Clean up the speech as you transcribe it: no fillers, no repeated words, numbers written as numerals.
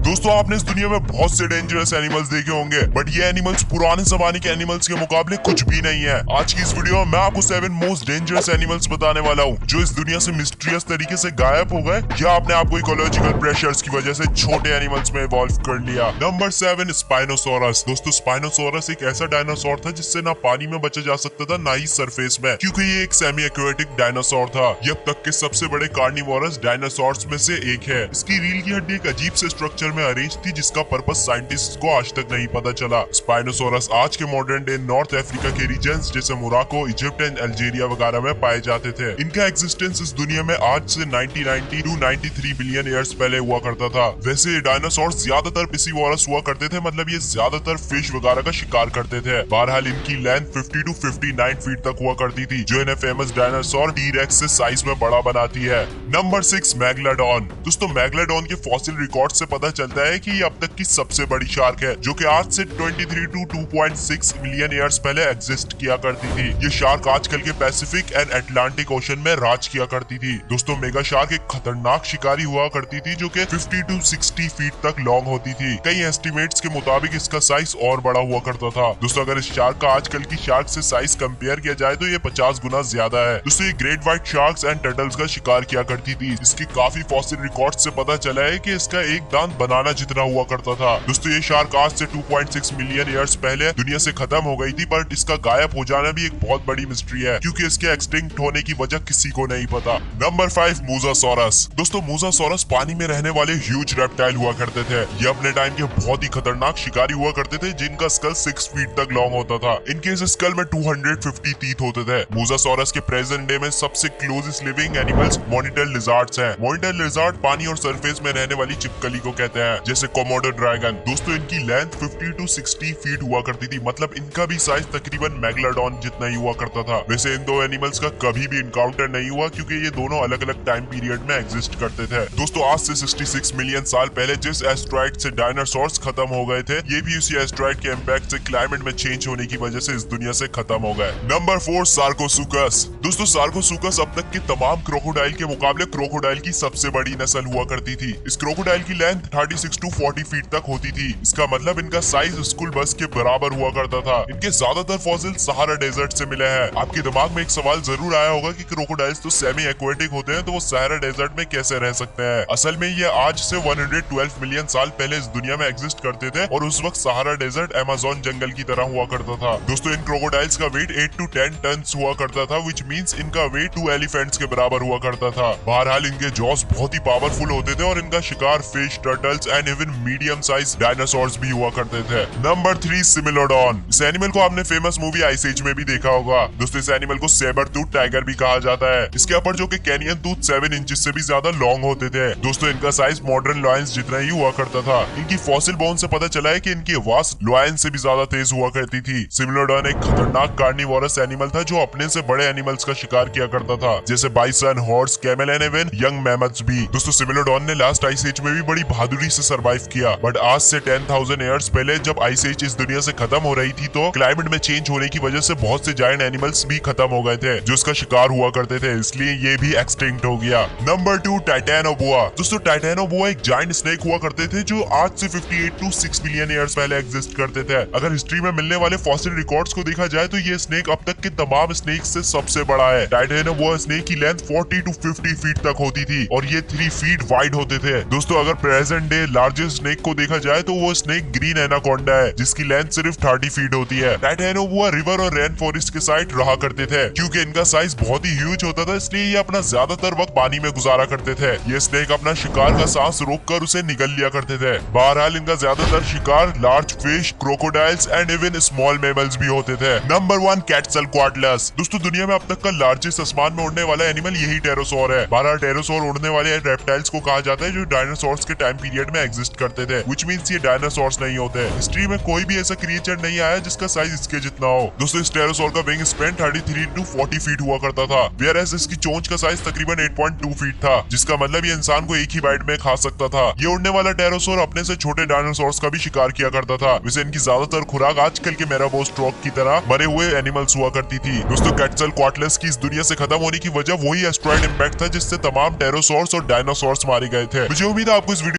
दोस्तों आपने इस दुनिया में बहुत से डेंजरस एनिमल्स देखे होंगे, बट ये एनिमल्स पुराने जमाने के एनिमल्स के मुकाबले कुछ भी नहीं है। आज की इस वीडियो में मैं आपको 7 मोस्ट डेंजरस एनिमल्स बताने वाला हूँ जो इस दुनिया से मिस्टीरियस तरीके से गायब हो गए या अपने आप को इकोलॉजिकल प्रेशर्स की वजह से छोटे एनिमल्स में इवॉल्व कर लिया। Number 7, spinosaurus. दोस्तों स्पाइनोसोरस एक ऐसा डायनासोर था जिससे ना पानी में बचा जा सकता था ना ही सरफेस में, क्योंकि ये एक सेमी एक्वेटिक डायनासोर था। ये अब तक के सबसे बड़े कार्निवोरस डायनासोर्स में से एक है। इसकी रीढ़ की हड्डी एक अजीब से स्ट्रक्चर में अरेंज थी जिसका पर्पस साइंटिस्ट को आज तक नहीं पता चला। स्पाइनोसोरस आज के मॉडर्न डे नॉर्थ अफ्रीका के रीजन्स जैसे मोराको, इजिप्ट एंड अल्जीरिया वगैरह में पाए जाते थे। इनका एग्जिस्टेंस इस दुनिया में आज से 90 to 93 बिलियन ईयर्स पहले हुआ करता था। वैसे ये डायनासोर ज्यादातर पिसीवोरस हुआ करते थे, मतलब ये ज्यादातर फिश वगैरह का शिकार करते थे। बहरहाल इनकी लेंथ 50 to 59 फीट तक हुआ करती थी, जो इन्हें फेमस डायनासोर टी-रेक्स से साइज में बड़ा बनाती है। Number 6, megalodon. दोस्तों मेगलाडोन के फॉसिल रिकॉर्ड से पता चलता है कि ये अब तक की सबसे बड़ी शार्क है, जो कि आज से 23 to 2.6 मिलियन ईयर्स पहले एग्जिस्ट किया करती थी। ये शार्क आजकल के पैसिफिक एंड अटलांटिक ओशन में राज किया करती थी। दोस्तों मेगा शार्क एक खतरनाक शिकारी हुआ करती थी जो कि 50 to 60 फीट तक लॉन्ग होती थी। कई एस्टिमेट्स के मुताबिक इसका साइज और बड़ा हुआ करता था। दोस्तों अगर इस शार्क का आजकल की शार्क से साइज कंपेयर किया जाए तो ये 50 गुना ज्यादा है। दोस्तों ये great white sharks and turtles का शिकार किया करती थी। इसकी काफी फॉसिल रिकॉर्ड से पता चला है कि इसका एक दांत बनाना जितना हुआ करता था। दोस्तों ये शार्क आज से 2.6 मिलियन ईयर्स पहले दुनिया से खत्म हो गई थी, बट इसका गायब हो जाना भी एक बहुत बड़ी मिस्ट्री है, क्योंकि इसके एक्सटिंक्ट होने की वजह किसी को नहीं पता। Number 5, mosasaurus. दोस्तों मोसासोरस पानी में रहने वाले ह्यूज रेप्टाइल हुआ करते थे। ये अपने टाइम के बहुत ही खतरनाक शिकारी हुआ करते थे जिनका स्कल 6 फीट तक लॉन्ग होता था। इनके इस स्कल में 250 टीथ होते थे। मोसासोरस के प्रेजेंट डे में सबसे closest living animals monitor lizards हैं। मॉनिटर लिजार्ड पानी और सरफेस में रहने वाली चिपकली को कहते हैं, जैसे कोमोडो ड्रैगन। दोस्तों इनकी लेंथ 50 to 60 फीट हुआ करती थी, मतलब इनका भी साइज तकरीबन मेगलाडोन जितना ही हुआ करता था। वैसे इन दो एनिमल्स का कभी भी इनकाउंटर नहीं हुआ, क्योंकि ये दोनों अलग अलग टाइम पीरियड में एग्जिस्ट करते थे। दोस्तों आज से 66 मिलियन साल पहले जिस एस्ट्रॉइड से डायनासोर्स खत्म हो गए थे, ये भी उसी एस्ट्रॉइड के इम्पैक्ट से क्लाइमेट में चेंज होने की वजह से इस दुनिया से खत्म हो गए। नंबर 4, सार्कोसुकस। दोस्तों सार्कोसुकस अब तक के तमाम क्रोकोडाइल के मुकाबले क्रोकोडाइल की सबसे बड़ी नस्ल हुआ करती थी। इस क्रोकोडाइल की लेंथ 36 to 40 फीट तक होती थी। इसका मतलब इनका साइज स्कूल बस के बराबर हुआ करता था। इनके ज्यादातर फॉसिल सहारा डेजर्ट से मिले हैं। आपके दिमाग में एक सवाल जरूर आया होगा कि क्रोकोडाइल्स तो सेमी एक्वेटिक होते हैं, तो वो सहारा डेजर्ट में कैसे रह सकते हैं। असल में ये आज से 112 मिलियन साल पहले इस दुनिया में एग्जिस्ट करते थे, और उस वक्त सहारा डेजर्ट अमेज़न जंगल की तरह हुआ करता था। दोस्तों इन क्रोकोडाइल्स का वेट 8 to 10 टन हुआ करता था, विच मीन्स इनका वेट 2 एलिफेंट्स के बराबर हुआ करता था। बहरहाल इनके जॉस बहुत ही पावरफुल होते थे और इनका शिकार fish, turtles and even medium size dinosaurs भी हुआ करते थे। नंबर 3, सिमिलोडॉन। इस एनिमल को आपने फेमस मूवी आइस एज में भी देखा होगा। दोस्तों इस एनिमल को सेबर टूथ टाइगर भी कहा जाता है। इसके अपर जो कि कैनियन टूथ 7 इंचेस से भी ज्यादा लॉन्ग होते थे। दोस्तों इनका साइज मॉडर्न लॉयंस जितना ही हुआ करता था। इनकी फॉसिल बोन से पता चला है कि इनकी आवाज लॉयन से भी ज्यादा तेज हुआ करती थी। सिमिलोडॉन एक खतरनाक कार्निवोरस एनिमल था जो अपने से बड़े एनिमल्स का शिकार किया करता था, जैसे bison, horse, camel and even young mammoths भी। दोस्तों सिमिलोडॉन ने लास्ट आइस एज में भी बड़ी बहादुरी से सर्वाइव किया, बट आज से 10,000 ईयर्स पहले जब आइस एज इस दुनिया से खत्म हो रही थी, तो क्लाइमेट में चेंज होने की वजह से बहुत से जायंट एनिमल्स भी खत्म हो गए थे जो इसका शिकार हुआ करते थे, इसलिए ये भी एक्सटिंक्ट हो गया। Number 2, Titanoboa. दोस्तों टाइटेनोबोआ एक जायंट स्नेक हुआ करते थे जो आज से 58 to 6 मिलियन ईयर्स पहले एग्जिस्ट करते थे। अगर हिस्ट्री में मिलने वाले फॉसिल रिकॉर्ड्स को देखा जाए तो ये स्नेक अब तक के तमाम स्नेक से सबसे बड़ा है। टाइटेनोबोआ स्नेक की लेंथ 40 to 50 फीट तक होती थी और ये 3 फीट वाइड होते थे। दोस्तों अगर प्रेजेंट डे लार्जेस्ट स्नेक को देखा जाए तो वो स्नेक ग्रीन एनाकोंडा है, जिसकी लेंथ सिर्फ 30 फीट होती है। टाइटेनोबोआ रिवर और रेन फॉरेस्ट के साइड रहा करते थे। क्योंकि इनका साइज बहुत ही ह्यूज होता था, इसलिए ये अपना ज्यादातर वक्त पानी में गुजारा करते थे। ये स्नेक अपना शिकार का सांस रोककर उसे निगल लिया करते थे। बहरहाल इनका ज्यादातर शिकार large fish, crocodiles and even small mammals भी होते थे। नंबर 1, क्वेटज़लकोअट्लस। दोस्तों दुनिया में अब तक का लार्जेस्ट आसमान में उड़ने वाला एनिमल यही टेरोसोर है। बहरहाल टेरोसोर उड़ने वाले रेप्टाइल्स को कहा जाता है जो डायनासोर्स के टाइम पीरियड में एग्जिस्ट करते थे, व्हिच मींस ये डायनासोर्स नहीं होते। हिस्ट्री में कोई भी ऐसा क्रिएचर नहीं आया जिसका साइज इसके जितना हो। दोस्तों इस टेरोसोर का विंग स्पैन 33 to 40 फीट हुआ करता था, वेयरएज इसकी चोंच का साइज तकरीबन 8.2 फीट था, जिसका मतलब ये इंसान को एक ही बाइट में खा सकता था। ये उड़ने वाला टेरोसोर अपने से छोटे डायनासोर्स का भी शिकार किया करता था। वैसे इनकी ज्यादातर खुराक आजकल के मेराबोस्ट्रोक की तरह मरे हुए एनिमल्स हुआ करती थी। दोस्तों क्वेटज़लकोअट्लस की इस दुनिया से खत्म होने की वजह वही एस्ट्रॉइड इम्पैक्ट था जिससे तमाम टेरोसोर्स और डायनासोर्स मारे गए थे। मुझे उम्मीद है आपको इस वीडियो